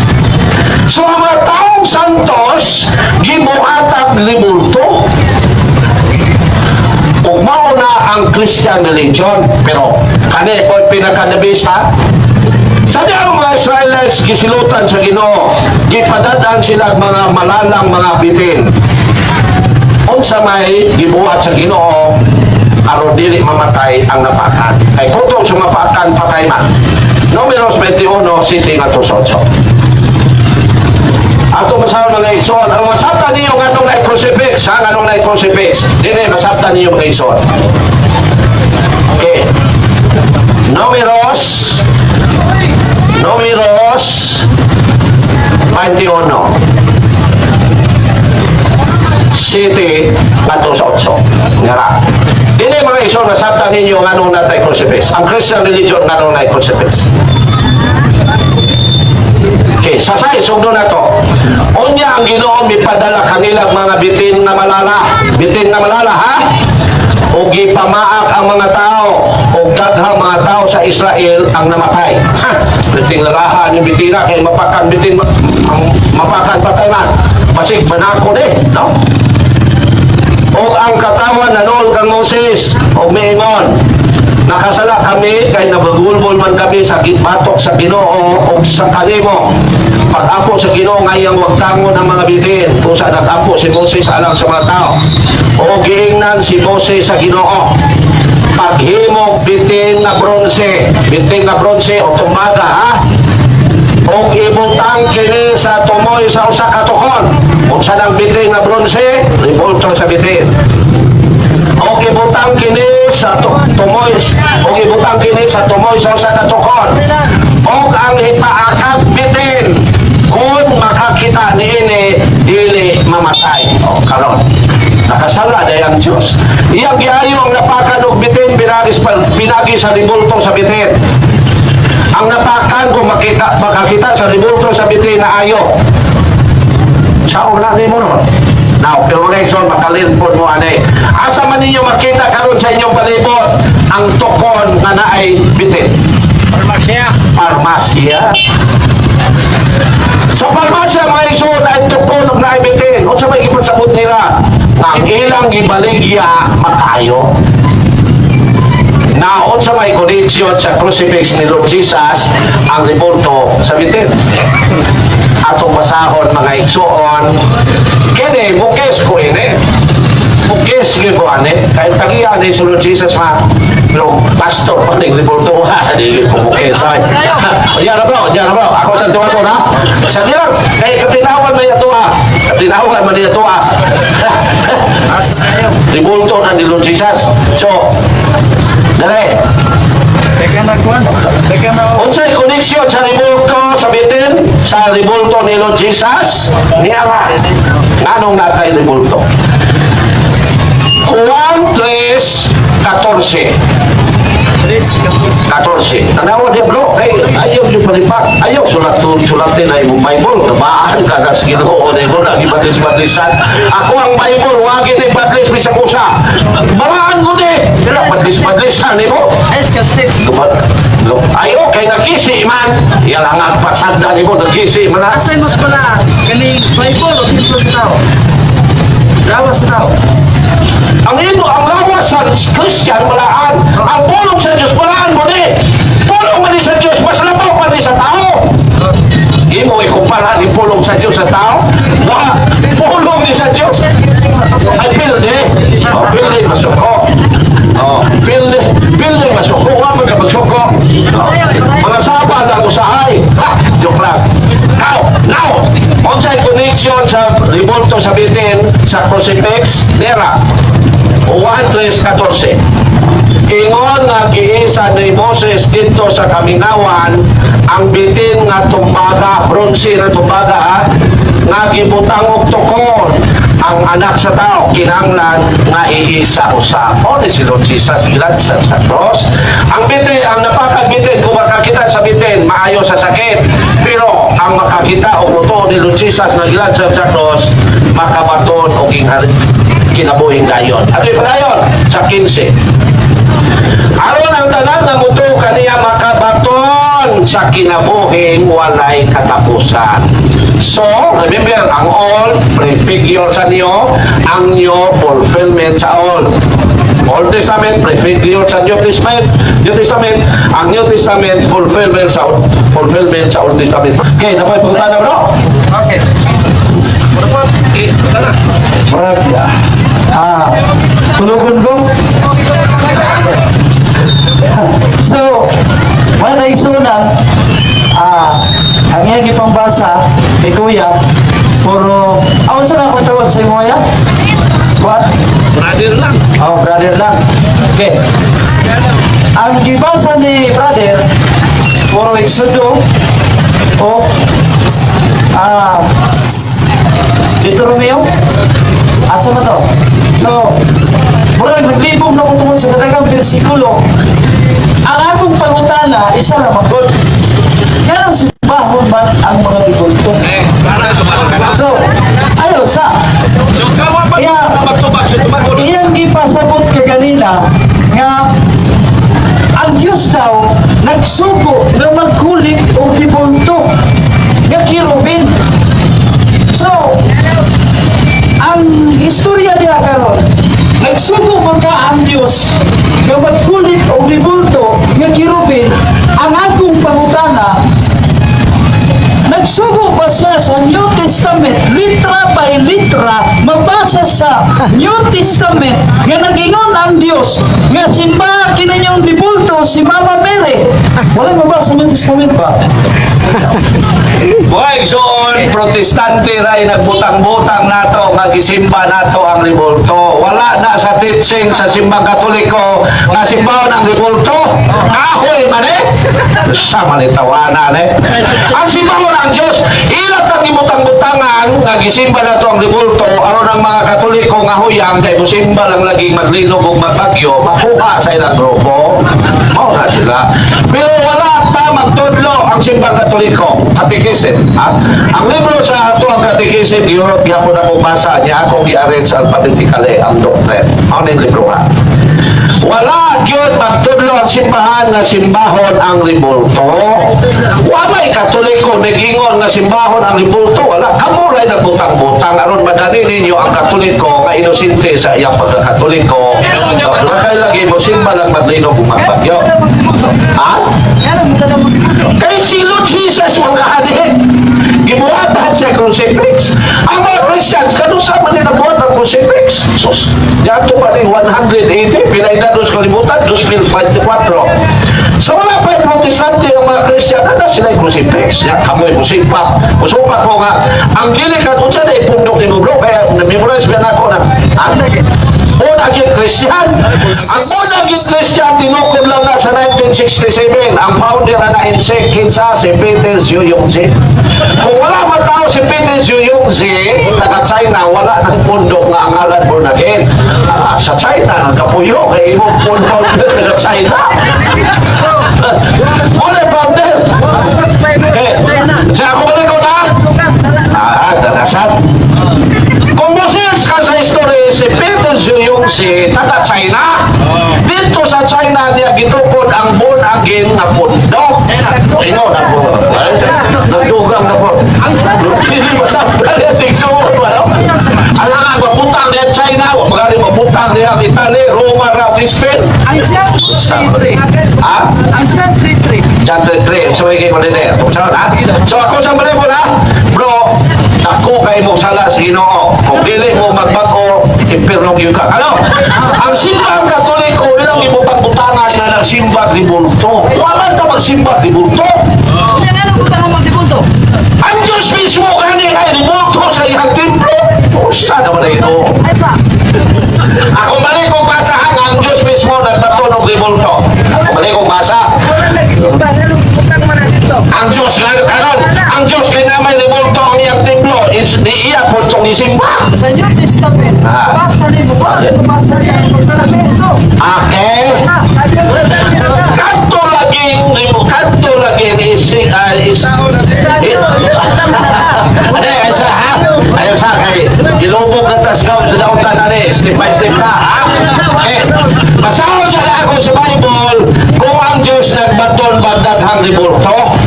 So, ang mga taong santos, gibuhatag libulto. Ugmao na ang Christian religion, pero kani po pinakadabisa sa ang mga Israelites gisilutan sa Ginoo, gipadadaan sila mga malalang mga bitin. unsa may gibuhat sa Ginoo aron dili mamatay ang napakan. Kay kung sa mapakan patay man. Números 21, 7 nga 8. Ato masaw mga ison, ang masabta niyo nga nung na-crucifix, ha? Nga nung na-crucifix, dili, masabta niyo mga ison. Okay. Números 21. 7 patos 8. Ngara. Dili mga ison, masabta ninyo nga nung na-crucifix. Ang Christian religion nga nung na-crucifix. Okay, sasay, sugdo na to. Unya ang Ginoo mipadala kanilang mga bitin na malala. Bitin na malala, ha? O gipamaak ang mga tao. O daghang mga tao sa Israel ang namatay. Ha? Biting larahan yung bitina kay mapakan bitin, ang mapakan patay man. Pasig manako no? O ang katawan na noon kang Moses, o Meimon, nakasala kami kay nabagulbol man kami sa batok sa Ginoo o sa kanimo. Pag-apo sa Ginoo ngayang wag tangon ang mga bitin kung saan nag-apo si Moses alang sa mga tao. O giingnan si Moses sa Ginoo. Paghimog bitin na bronze o tumbaga, ha? O ibutang kini sa tumoy sa usa ka tukon. Kung saan ang bitin na bronze, ribulto sa bitin. O ibutang kini sa tumoy sa usa ka tukon. O ang ipaakap bitin kung makakita niini dili mamatay. O karon nakasala day ang Diyos. Iyang giayo ang napakan og bitin pinagi sa ribulto sa bitin. Ang napakan kung makakita sa ribulto sa bitin na ayo. Sa una ni mo no. Now, pero Lexon, makalimpon mo ane. Asa man ninyo makita karon sa inyong palibot ang tukon na naay bitin? Parmasya. Sa parmasya, mga iso, naay tukon o naay bitin. O sa may ipasabot nila, ang ilang ibaligya makayo. Naon sa may koneksyon sa crucifix ni Lord Jesus ang riporto sa bitin. Atong basahon mga igsoon kini mukes ko ini mukes ko ane kahit tagiya ni Lord Jesus ma no pastor pa ning riporto ha di ko mukes ay yan na bro ako sa tuwaso na sa diyan kay katinawan may atuwa katinawan man ito riporto na ni Lord Jesus so dali unsay koneksyon sa ribulto sa bitin sa ribulto ni Lord Jesus niya anong natay ribulto Juan 3:14 tanawa di bro ayaw yung palipat ayaw sulatin na yung Bible nabaan ka na sa Ginoo na yung lagi badlis-badlisan ako ang Bible wagin ni badlis bisang usa baraan ko di badlis-badlisan ni mo ay okay nagkisi man yan ang agpasanda ni mo nagkisi man Asay mas pala, kaning Bible o templo sa tao? Lawas sa tao. ang lawas sa Christian walaan ang pulong sa Diyos walaan mo di pulong man sa Diyos mas labaw pa sa tao imo ikumpara ni pulong sa Diyos sa tao wa pulong ni sa Diyos ay pilde pilde masuko pilde masuko wa magkabagsuko mga sabad ang usahay joke lang now unsay connection sa ribulto sa bitin sa crucifix nera 1:14 ingon nga giisa ni Moses dito sa kamingawan ang bitin nga tumbaga bronze na tumbaga nga gibutang og tukon ang anak sa tao kinahanglan nga iisa usab o ni si Lord Jesus gilansad sa cross ang bitin ang napakagbitin kung makakita sa bitin maayo sa sakit pero ang makakita og buto ni Lord Jesus nga gilansad sa cross makabaton og kinabuhing dayon ato'y padayon sa 15 aron ang tanan nga muto kaniya makabaton sa kinabuhing walay katapusan. So, remember, ang all prefigure sa niyo, ang new fulfillment sa all. Old Testament prefigure sa New Testament, ang New Testament fulfillment sa Old Testament. Okay, na po punta na bro. Okay. Muna po, punta na. Marag Tulugon ko. So, wala isunan, ang iyang ipambasa ni Kuya, puro, awan sa akong tawag sa imo ya? What? Brother lang. Oh, brother lang. Okay. Ang gibasa ni brother, puro Exodo, o, Deuteronomio, asa mo to? So, murag naglibog na ko tungkol sa kadagang bersikulo. Ang akong pangutana, isa na magod. Yan ang simbahon man ang mga bigulto. So, ayaw sa, So, kawa pa Yeah. magtubag sa tumagon. iyang ipasabot ka ganina nga ang Diyos daw nagsugo na magkulit o dibulto nga kirubin. So, ang istorya niya karon, nagsugo man ka ang Diyos nga magkulit o dibulto nga kirubin. Ang akong pangutana, nagsugo ba siya sa New Testament, litra by litra, mabasa sa New Testament, nga nag-ingon ang Diyos, nga simba kinanyang dibulto si Mama Mary. Wala mabasa sa New Testament ba? Boy, soon, protestante ray nagbutang-butang nato, magisimba nato ang ribulto. Wala na sa teaching sa simbang katoliko nga simbahon ang ribulto. Kahoy man eh. Sa manitawanan eh. Ang simbahon ang Diyos, ilat ang imutang-butangan nga gisimba nato ang ribulto, aron ang mga katoliko nga huyang kay musimba lang laging maglinog ug magbagyo, makuha sa ilang grupo. Mao na sila. Pero wala pa magtudlo ang simbang katoliko. Katekisin. Ang libro sa ato ang katekisin, Europe, yapon ako basa niya, akong i-arrange alphabetically ang doctrine. Ang libro ha. Wala yun magtudlo ang simbahan na simbahon ang ribulto. Wala'y katoliko nag-ingon na simbahon ang ribulto. Wala. Kamuray nagbutang-butang. Aron madali ninyo ang katoliko nga inosinte sa iyang pagkakatoliko. Lakay lagi mo simba lang madlinog kung magbagyo. Ha? Kay si Lord Jesus mga hadid. Gibuhatan siya crucifix. Ang mga Christians, kanusa man nila buhat ang crucifix. Sus, yato pa rin 180, pinay na dos kalimutan, 2024. Sa wala pa yung protestante ang mga Christian, ano sila yung crucifix? Yan, kamoy musipak. Musipak ko nga, ang gilik at unsa na ipundok ni Mubro, kaya na-memorize ba na ako na, unaging Christian. Ang unaging Christian, tinukod lang na sa 1967. Ang founder na insect, kinsa si Peter Zhuyongzi. Kung wala man tao si Peter Zhuyongzi, taga-China, wala ng pundok nga ang ngalan born again. Sa China, ang kapuyo, kay imong founder taga-China. Muna founder. Siya ako balik ko na? Dalasan. Kung musis ka sa history, si Peter Zhuyongzi, taga-China. Dito sa China, niya gitukod ang born again na pundok. Ino na po. Nagdugang na po. Hindi masabta niya tigsuon. Alam nga, maputang niya China, magaling maputang niya ang Italy, Roma, Spain. Ang siya, Ha? ang siya, Chapter 3, so higay mo din eh. So ako sa bali mo na, bro, ako kay mo sala sa Ginoo. Kung dili mo magbago, impirno gyud ka. Ano? Ang simbang katoliko ilang ibutang-butangan na nagsimba di bulto. Wala ka magsimba di bulto. Ang Diyos mismo kani ay di bulto sa iyang templo. Usa naman ito. Ako balik kong basahan ang Diyos mismo nagpatunog di bulto. Ako balik kong basa. Ang Diyos karon, ang Diyos kay naman ni bulto ang iyang templo. Di iya bultong isimba. sa New Testament, basta rin mo ba? Basta rin ang Testamento. Okay. Kanto laging ayaw sa kay ilubog ng tasgaw sa dautan na step by step na masahol siya na ako sa Bible kung ang Diyos nagbaton bagdaghang ribulto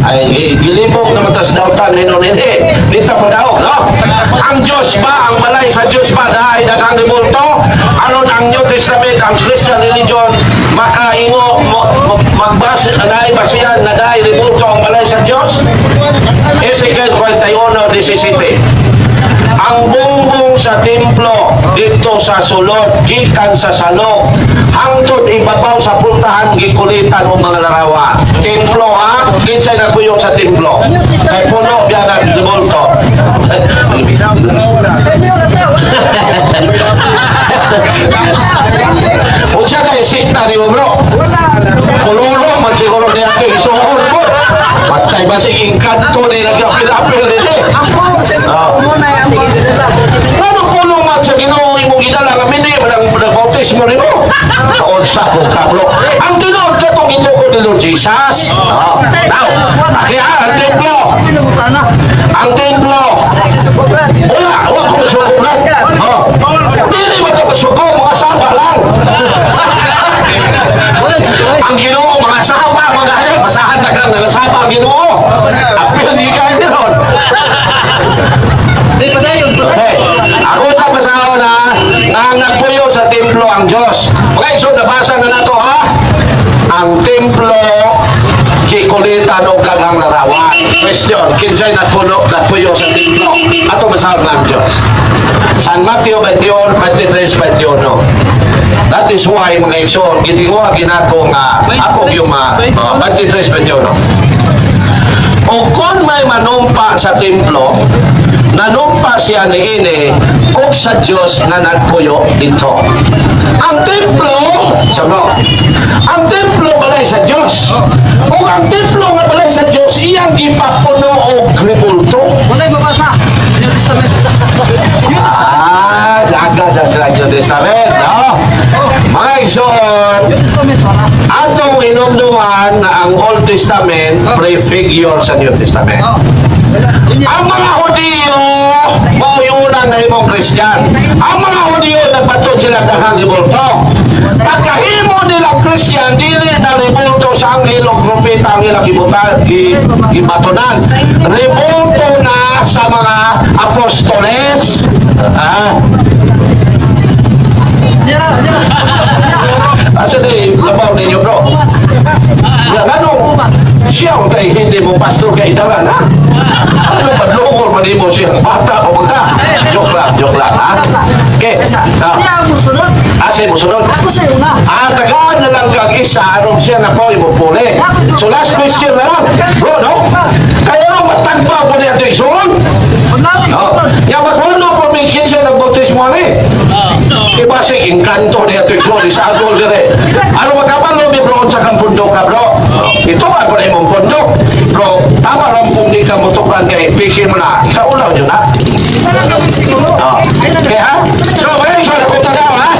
ay gilibog na matas dautan hindi dito po daw no? Ang Diyos ba ang balay sa Diyos ba dahil daghang ribulto aron ang New Testament ang Christian religion makaingo magbasa na ibasihan na dahil ribulto ang balay sa Diyos. Ezekiel 41:17. Ang bumbong sa templo dito sa sulod, gikan sa salok, hangtod ibabaw sa puntahan, gikulitan o mga larawan. Templo ha? Kinsay na kuyong sa templo. Kay puno biya ng rebulto. Unsa kay sikta ni mo bro? Kuluro, magsiguro niya ito, isuhon po. Patay ba si Inkanto ni nag-apil-apil nila? Ano pulong man sa Ginoo imong gidala nga mini nag-bautismo ni mo? Unsa ko ka bro? Ang tinuod ka itong ito ko ni Lord Jesus. Now, kaya ang templo. Ang templo. Wala ko masukulan. Hindi mo ito masuko, mga saba lang. Ang Ginoo, mga saba, mga halim, masahan na kang nangasaba ang Ginoo. Apil di ka ron. Okay, ako sa pasaho na nangagpuyo sa templo ang Diyos. Okay, so nabasa na nato ha. Ang templo kikulitan o gagang larawan. Question, kinsay nagpuyo sa templo? Ato masaho na ang Diyos. San Mateo 21, 23, 21. That is why mga iso, gitinguha ginako nga ako yung 23, 21. O kung may manumpa sa templo, nanumpa siya ni ini kung sa Diyos na nagpuyo dito. Ang templo, sabi, ang templo balay sa Diyos. Kung ang templo nga balay sa Diyos, iyang gipapuno o kribulto. Wala mabasa. New Testament. Agad sa New Testament, no? Mga ison, atong inumduman na ang Old Testament prefigure sa New Testament. Ang mga Hudiyo, mauyunan na imong Christian. Ang mga Hudiyo, nagbatod sila daghang ribulto. Pagkahimo nilang Christian, dili na ribulto sa anghel o propeta ang ilang gibatonan. Ribulto na sa mga apostoles. Asa di labaw ninyo bro? Yan ano? Siya ang tayo hindi mo pastor kay idaran ha? Ano ba lungol pa mo siyang bata o mga? Joke lang ha? Okay. Siya mo sunod. Asa mo sunod? Ako sa una. Tagaan na lang kag isa anong siya na po imupuli. So last question na lang. Bro, no? Kaya nung matagpa po niya ito isunod? Yang magpuno po may kinsa nagbautismo ni. Iba si Inkanto niya ito isunod. Isagol dire. Ano magkabalo mi bro sa kang pundok ka bro? Ito ka pa imong pundok. Bro, tama rin kung di ka mutukan kay pikin mo na. Ikaulaw yun ha? Isa lang kami siguro. Okay ha? So, ngayon siya napunta daw ha?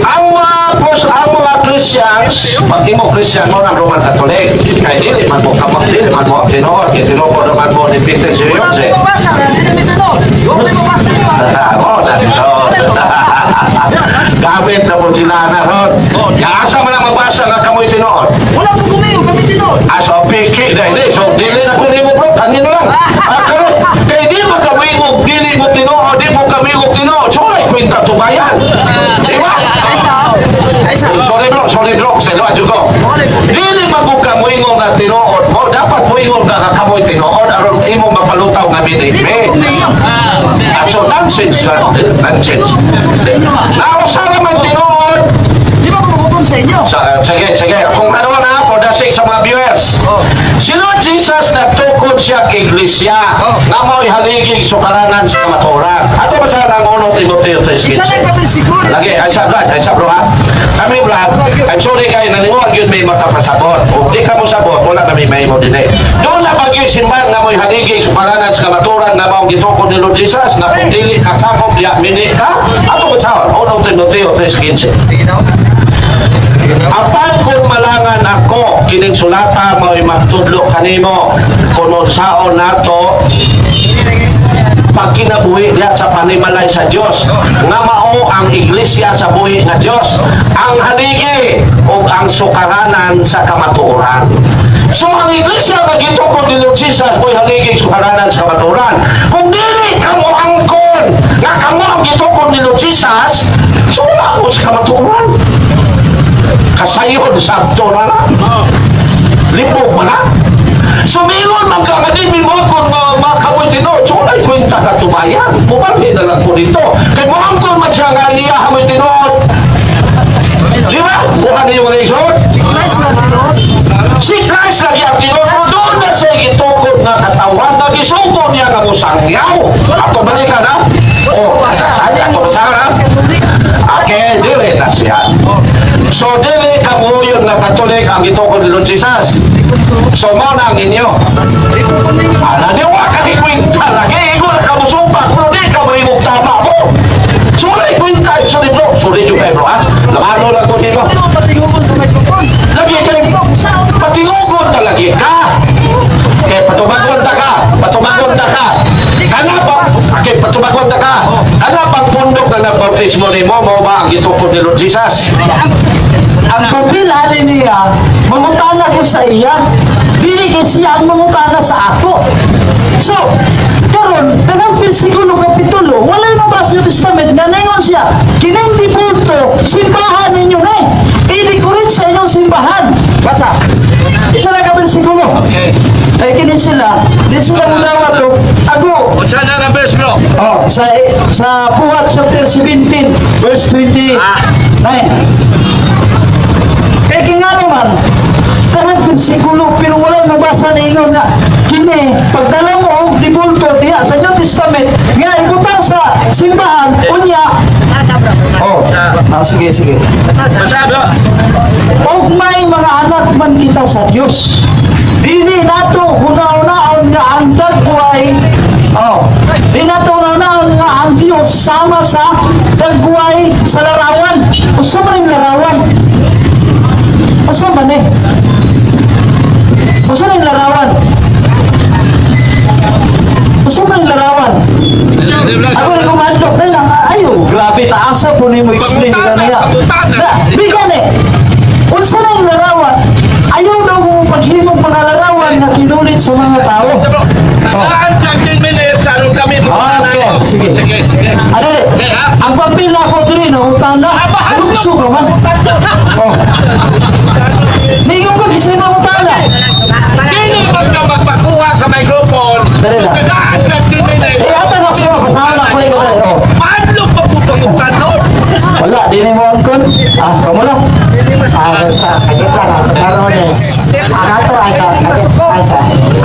Ang mga Christians, pag di mo Christian mo ng Roman Catholic, kaya dili man mo kamot, dili man mo tinuod, kaya tinuod naman mo ni Peter si Wala Jose. mo basa. Hindi mo ito. Wala mo basa. Oo, nandun. Gamit na po sila na ron. Asa mo lang mabasa nga kamoy tinuod. Wala mo kumiyo. Kami tinod. So, piki, dili. So, dili na kunin mo bro, kanino lang. Kaya di mo kamingog, dili mo tinuod, di mo kamingog tinuod. So, ay kwenta tubayan. Di ba? Sorry bro, sa ilo adyo ko. Dili magbuka mo ingong na tinuod mo, dapat mo ingong na kamoy tinuod, aron imo mapalutaw nga binigme. So, nonsense lang. Nonsense. Nausara man tinuod. Di ba kumukong sa inyo? Sige. Kung ano na, for the sake sa mga viewers. Si Lord Jesus nagtukod siya kay Iglesia na mo'y haligig sukaranan sa kamaturan. Ato ba sa nang 1 Timoteo 3:15? Isa lang kami siguro. Lagi, ay sa bro ha? Kami Brad, I'm sorry kayo, naniwag yun may makapasabot. Kung di ka mo sabot, wala kami may mo din eh. Doon na bagyo simbahan na mo'y haligig sukaranan sa kamaturan na maong gitukod ni Lord Jesus na kung dili kasakop diya, mini ka? Ato ba sa 1 Timoteo 3:15? Apan kung malangan ako kining sulata mo'y magtudlo kanimo kung saon nato pagkinabuhi diya sa panimalay sa Dios nga mao ang iglesia sa buhi nga Dios ang haligi ug ang sukaranan sa kamatuoran. So ang iglesia nga gitukod ni Lord Jesus mo'y haligi sukaranan sa kamatuoran. Kung dili kamo angkon nga kamo ang gitukod ni Lord Jesus, so wala mo sa kamatuoran. Kasayon sabto na lang. Lipog man na. Sumingon man ka, kadin mo kung makamoy tino, so wala kwenta ka tubayan. Ayan, bumalik na lang po dito. Kaya mo ang kung magsangaliya mo tinuod. Di ba? Bukan niyo mga isod? Si Christ lagi ang tinuod mo doon na sa gitukod na katawan na gisugo niya nga mo sangyaw. Ato balikan ha? O, kasasali ato basahan ha? Okay, dire na siya. So, dire ka mo yung nakatulik ang gitukod ni Lord Jesus. So, mo na ang inyo. Ano niyo wa kakikwinta lagi? Ikaw na kamusumpa. Kung di ka marimog tama mo. Sulit kwinta. Sulit bro. Sulit yung kayo bro ha? Lamano lang ko dito. Lagi kayo. Patingugon na lagi ka. Kaya patumagon na ka. Patumagon na ka. Kanapang. Okay, patumagon na ka. Kanapang pundok na nagbautismo ni mo ba ang gitukod ni Lord Jesus? Ang pagbilali niya, mamutana ko sa iya, binigyan siya ang mamutana sa ako. So, karon kanang versikulo kapitulo, wala yung mabasa yung testament, nga naingon siya, kinang dipulto, simbahan ninyo na i-decorate sa inyong simbahan. Basa. Isa na ka versikulo. Okay. Ay kini sila, di sila mulawa to, ako, Saan na na best bro? oh, sa Buhat chapter 17, verse 29. Kaya nga naman, tanang pinsikulo, pero wala mabasa na ingon nga, kini, pagdala mo, dibulto, diya, sa New Testament, nga, ibutan sa simbahan, unya, sige, sige. Basa bro? O may mga anak man kita sa Diyos, dili nato, una-unaon nga ang dagway, di nato una-unaon nga ang Diyos sama sa dagway sa larawan. O sa maring larawan? Asa man eh? Asa man larawan? Asa man larawan? Ako na kumandok na lang, ayo, grabe, taasa po ni mo explain nila niya. Bigan eh, unsa na yung larawan? Ayaw daw kung paghimong mga larawan na kinulit sa mga tao. Ang 15 minutes, anong kami? Okay, sige. Ano eh, ang pagpila ko ito rin, tanda, lukso ka man. Ningong ko, kisay mo tanda. Kini magpakuha sa microphone. Dali na. Ang 15 minutes. Eh, ata na siya, pasahan na ko ikaw na ito. Paano pa po pangutan Wala, di na mo ang kun. Kamu lang. Sa kagit lang, karoon eh. Ang ato ay sa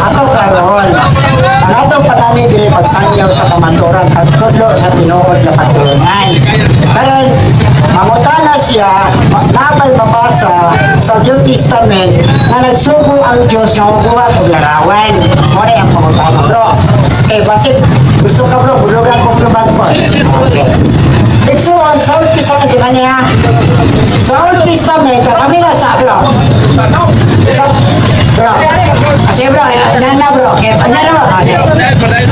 ato karoon. Ang ato patani dili pagsangyaw sa kamanturan pagtudlo sa tinuod na patulungan. Pero mangutana siya, napay mabasa sa New Testament na nagsugo ang Diyos na mabuhat o larawan. Muna ang pangutana bro. Eh, basit gusto ka bro, bulugan ko po. Okay. It's on sa Old Testament, di ba niya? Sa Old Testament, kami na sa bro. Bro. Kasi bro, nana bro. Nana bro.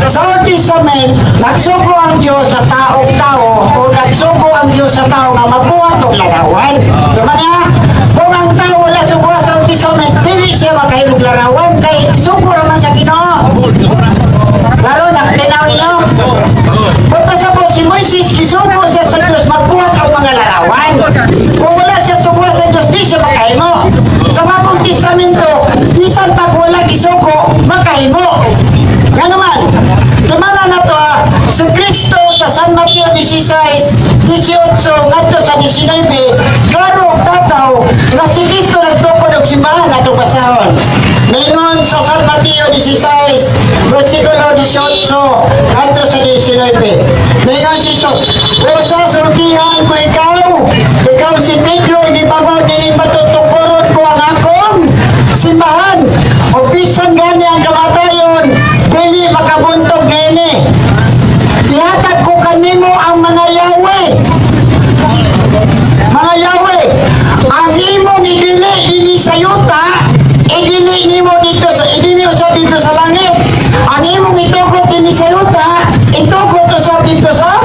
Sa Old Testament, nagsugo ang Diyos sa tao-tao o nagsugo ang Diyos sa tao na mabuhat o larawan. Di ba niya? Kung ang tao wala sugo sa Old Testament, hindi siya makahilog larawan kay sugo naman sa Ginoo. Lalo na, linaw niyo. Pagkasabot si Moises, isugo siya sa Diyos, magbuhat ang mga larawan. Kung wala siya sugo sa Diyos, di siya makahimo. Sa Bagong Testamento, isang pag wala isugo, makahimo. Nga naman, tumala na to si Kristo sa San Mateo 16, 18, ngadto sa 19, klaro tataw nga si Kristo nagtukod og simbahan na itong basahon. Ngayon sa San Mateo 16, versikulo 18, ngadto sa 19. Ngayon si Jesus, o sasultihan ko ikaw si Pedro, hindi ba mo matutukurot ko ang akong simbahan. O bisan gani ang kamatayon, dili makabuntog nini. Ihatag ko kanimo ang mga Yahweh. Mga Yahweh, ang imong idili sa yuta, idili nimo dito sa langit. Ang imong itugot din sa yuta, itugot sa dito sa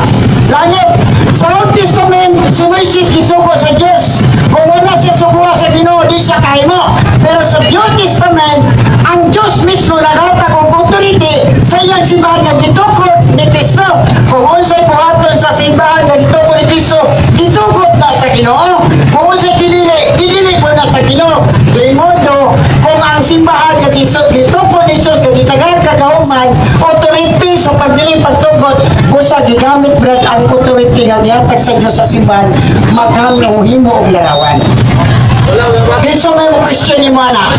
langit. Sa Old Testament, si Moises gisugo sa Diyos. Kung wala siya suguha sa Ginoo, di siya kahimo. Pero sa New Testament, ang Diyos mismo naghatag og authority sa iyang simbahan nga gitukod ni Kristo. Kung unsay buhaton sa simbahan nga gitukod ni Kristo, gitugot na sa Ginoo. Kung unsay dili mo na sa Ginoo. Di modo, kung ang simbahan nga gitukod ni Jesus nga gitagan kagauman, authority sa pagdili pagtugot Busa gigamit brad ang authority nga gihatag sa Dios sa simbahan maghamo himo og larawan. Kinsa may mo question ni mana?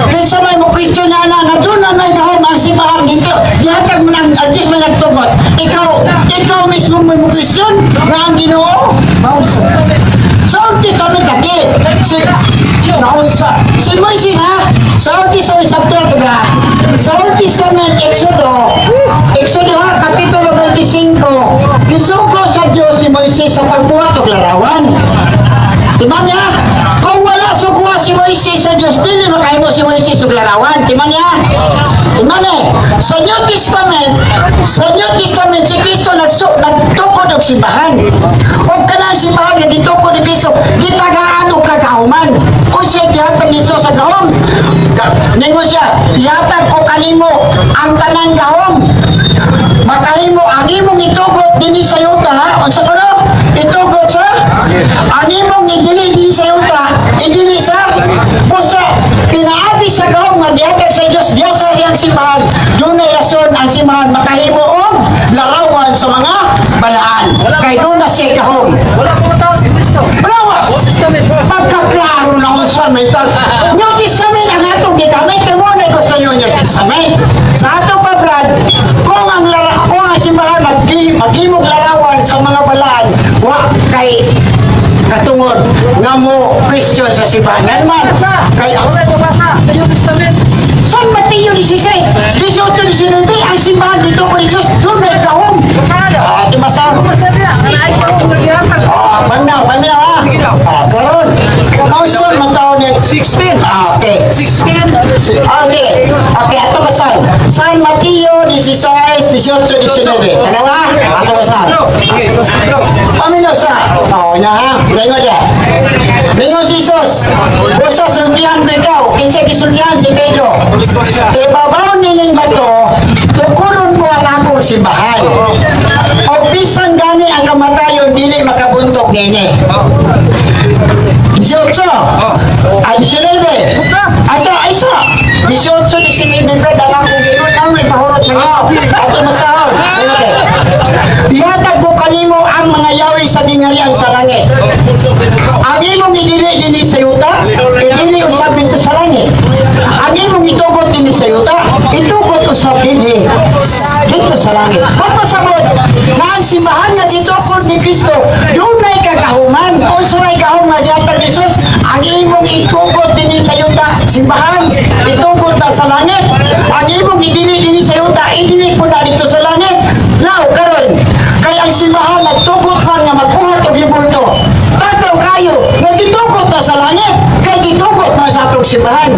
Kinsa may mo question na nga doon na may gahom ang simbahan dito. Gihatag mo ng Diyos may nagtugot. Ikaw mismo may mo question nga ang Ginoo. Sa Old Testament lagi. Si Moises ha? Sa Old Testament chapter ba? Sa Old Testament Exodo ha, kapitulo 25. Gisugo sa Diyos si Moises sa pagbuhat og larawan. Timang niya, kung wala sukuha si Moises sa Diyos, dili makahimo si Moises og larawan. Timang niya? Timang sa New Testament, si Kristo nagtukod og simbahan. O kanang simbahan nga gitukod ni Kristo, gitagaan og kagahuman. Kung siya gihatag ni Jesus sa gahom, ningo siya, ihatag ko kanimo ang tanang gahom. Makalimo ang imong itugot dinhi sa yuta ha. Unsa kuno? Itugot sa ang imong idili dinhi sa yuta, idili sa busa pinaagi sa gahom nga gihatag sa Dios diya sa iyang simbahan. Dunay rason ang simbahan makahimo og larawan sa mga balaan. Kay doon na siya gahom. Wala po tao si Kristo. Bravo! Old Testament. Pagkaklaro na unsa may tal. New Testament ang atong gigamit kay mo na gusto niyo New Testament. Sa ato pa brad, kung ang simbahan maghimog larawan sa mga balaan, wa kay katungod nga mo question sa simbahan man. Kay Wala po basa sa New Testament. San Mateo 16, 18, 19, ang simbahan dito ko ni Jesus, doon may kahong. Basa. Di masama. Basa niya. Kanay pa ako nagyatag. Banaw ha. Karon. Kauson mataon ni 16. Okay. 16. Okay, ato basahin. San Mateo 16, 18, 19. Dalawa? Ato basahin. Sige, ito sa bro. Pamino sa? Oo na ha. Lingon niya. Lingon si Jesus. Busa sultihan ko ikaw. Kinsa kisultihan si Pedro. Ibabaw nining bato, tukulon ko ang akong simbahan. O bisan gani ang kamatayon, dili makabuntok nini. 18. Ay, 19. Isa. 18, 19, bro. Dalang kong gano'n. Ang ipahurot mo niya. Ato masahon. Ihatag ko kanimo ang mga yawi sa dingalian sa langit. Ang imong idili din sa yuta, idili usab dito sa langit. Ang imong itugot din sa yuta, itugot usab din dito sa langit. Pagpasabot na ang simbahan nga gitukod ni Kristo, doon may kagahuman. Kung sunay kahum nga yatag Jesus, ang imong itugot din sa yuta, simbahan, itugot na sa langit. Ang imong idili din sa yuta, idili ko na dito sa langit. Now, karon, kaya ang simbahan nagtugot man nga magbuhat og libulto. Tataw kayo, nagitugot na sa langit, kay gitugot na sa atong simbahan.